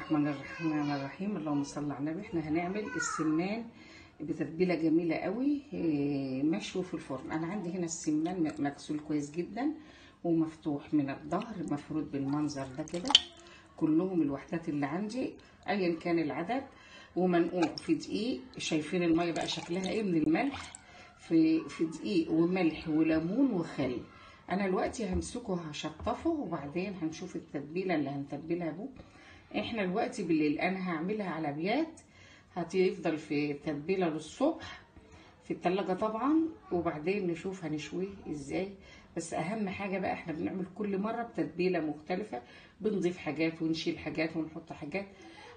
الرحمن الرحيم. اللهم صل على النبي. احنا هنعمل السمان بتتبيله جميله قوي، مشوي في الفرن. انا عندي هنا السمان مغسول كويس جدا ومفتوح من الظهر، مفرود بالمنظر ده كده، كلهم الوحدات اللي عندي ايا كان العدد، ومنقوع في دقيق. شايفين الميه بقى شكلها ايه من الملح، في دقيق وملح وليمون وخل. انا دلوقتي همسكه هشطفه وبعدين هنشوف التتبيله اللي هنتبلها بيه. احنا دلوقتي بالليل انا هعملها على بيات، هتفضل في تتبيله للصبح في التلاجة طبعا، وبعدين نشوف هنشويه ازاي. بس اهم حاجه بقى احنا بنعمل كل مره بتتبيله مختلفه، بنضيف حاجات ونشيل حاجات ونحط حاجات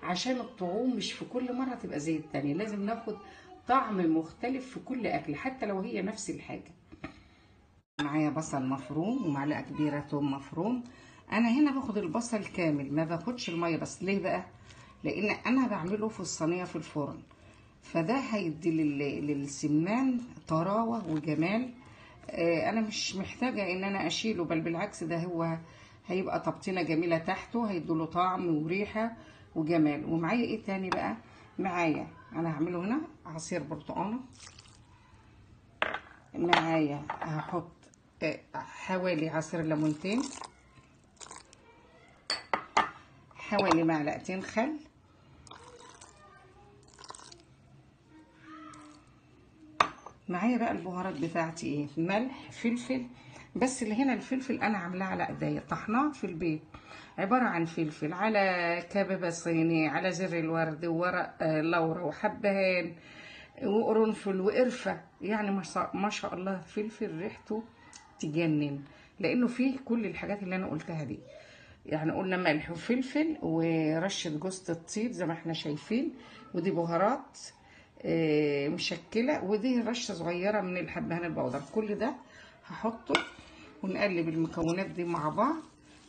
عشان الطعوم مش في كل مره تبقى زي التانية. لازم ناخد طعم مختلف في كل اكل حتى لو هي نفس الحاجه. معايا بصل مفروم ومعلقه كبيره توم مفروم. انا هنا باخد البصل كامل، ما باخدش الميه. بس ليه بقى؟ لان انا بعمله في الصينيه في الفرن، فده هيدي للسمان طراوه وجمال. انا مش محتاجه ان انا اشيله، بل بالعكس ده هو هيبقى تبطينه جميله تحته، هيديله طعم وريحه وجمال. ومعايا ايه تاني بقى؟ معايا انا هعمله هنا عصير برتقانه. معايا هحط حوالي عصير ليمونتين، حوالي معلقتين خل، معايا بقى البهارات بتاعتي ايه؟ ملح، فلفل. بس اللي هنا الفلفل انا عاملاه على ايديا، طحناه في البيت، عباره عن فلفل على كبابه صيني على زر الورد وورق لورا وحبهان وقرنفل وقرفه. يعني ما شاء الله فلفل ريحته تجنن، لانه فيه كل الحاجات اللي انا قلتها دي. يعني قلنا ملح وفلفل ورشه جوز الطيب زي ما احنا شايفين، ودي بهارات مشكله، ودي رشه صغيره من الحبهان البودر. كل ده هحطه ونقلب المكونات دي مع بعض،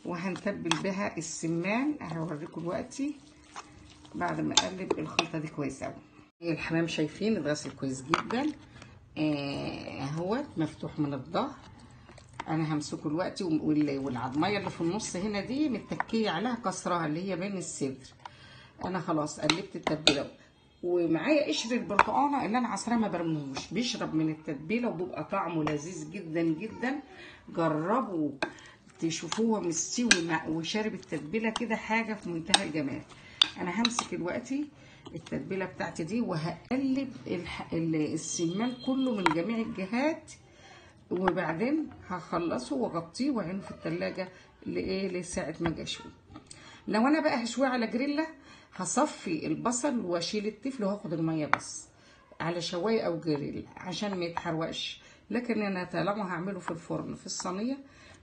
وهنتبل بها السمان. هوريكم دلوقتي بعد ما اقلب الخلطه دي كويس قوي. الحمام شايفين اتغسل كويس جدا اهوت، مفتوح من الظهر. انا همسكه دلوقتي، والعضميه اللي في النص هنا دي متكيه عليها كسرها اللي هي بين الصدر. انا خلاص قلبت التتبيله، ومعايا قشر البرتقانه اللي انا عصرها ما برموش، بيشرب من التتبيله وبيبقى طعمه لذيذ جدا جدا. جربوا تشوفوه مستوي وشارب التتبيله كده، حاجه في منتهى الجمال. انا همسك دلوقتي التتبيله بتاعتي دي وهقلب السمان كله من جميع الجهات، وبعدين هخلصه واغطيه واعينه في التلاجة لساعه ما اجي اشويه. لو انا بقى هشويه على جريلا هصفي البصل واشيل التفل وهاخد الميه بس على شوايه او جريل عشان ما يتحرقش. لكن انا طالما هعمله في الفرن في الصينيه،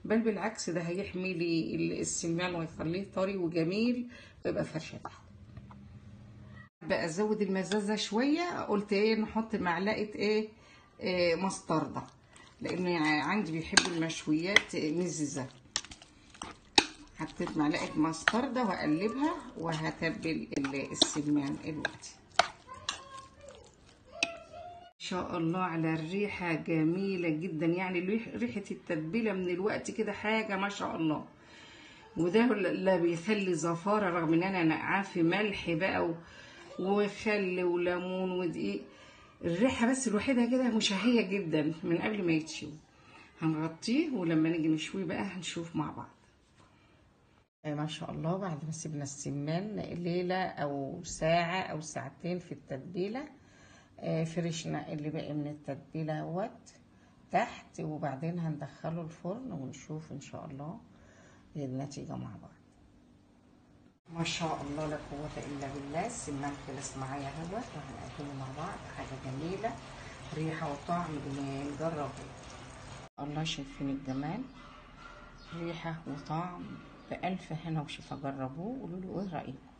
بل بالعكس ده هيحمي لي السمان ويخليه طري وجميل ويبقى فرشه تحت. بقى ازود المزازه شويه، قلت ايه نحط معلقه مستردة، لان عندي بيحبوا المشويات مززه. حطيت معلقه مستردة واقلبها وهتبل السمان دلوقتي. ان شاء الله على الريحه جميله جدا، يعني ريحه التتبيله من الوقت كده حاجه ما شاء الله. وده لا بيخلي زفاره، رغم ان انا نقعاه في ملح بقى وخل وليمون ودقيق. الريحه بس لوحدها كده مشهيه جدا من قبل ما يتشوي. هنغطيه ولما نيجي نشويه بقى هنشوف مع بعض. ما شاء الله بعد ما سيبنا السمان ليله او ساعه او ساعتين في التتبيله، فرشنا اللي باقي من التتبيله اهوت تحت، وبعدين هندخله الفرن ونشوف ان شاء الله النتيجه مع بعض. ما شاء الله لا قوه الا بالله. السمان خلص معايا اهوت، وهنقدمه مع بعض حاجه جميله ريحه وطعم. نجرب الله. شايفين الجمال، ريحه وطعم بألف هنا وشفا. جربوه وقولوا له ايه رايكم.